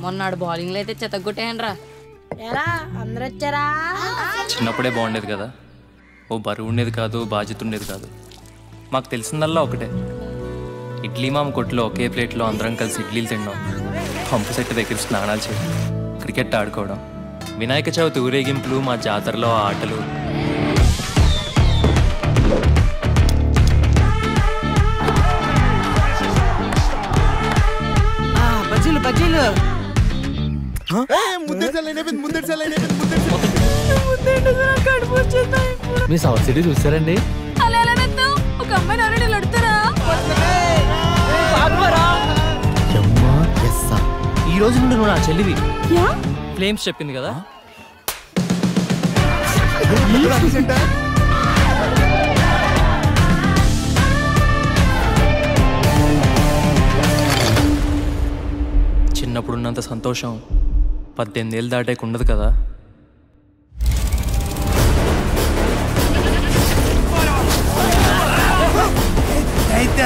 మొన్నాడు బౌలింగ్ లో అయితే చెతగొట్టేయండ్రా. ఎరా అందరు వచ్చారా? చిన్నప్పుడే బాగుండేది కదా, ఓ బరువు ఉండేది కాదు, బాధ్యత ఉండేది కాదు. మాకు తెలిసిందల్లా ఒకటే, ఇడ్లీ మామ కొట్లో ఒకే ప్లేట్లో అందరం కలిసి ఇడ్లీలు తినడం, పంపు సెట్ దగ్గర స్నానాలు చేయడం, క్రికెట్ ఆడుకోవడం, వినాయక చవితి ఊరేగింపులు, మా జాతరలో ఆటలు. బజ్జీలు బజ్జీలు మీ సౌత్ సిటీ చూసారండి? ఒక అమ్మాయిని ఆల్రెడీ అడుగుతారా? ఈ రోజు నుండి నువ్వు నా చెల్లివి. ఫ్లేమ్స్ చెప్పింది కదా. చిన్నప్పుడున్నంత సంతోషం 18 ఏళ్ళు దాటాక ఉండదు కదా. అయితే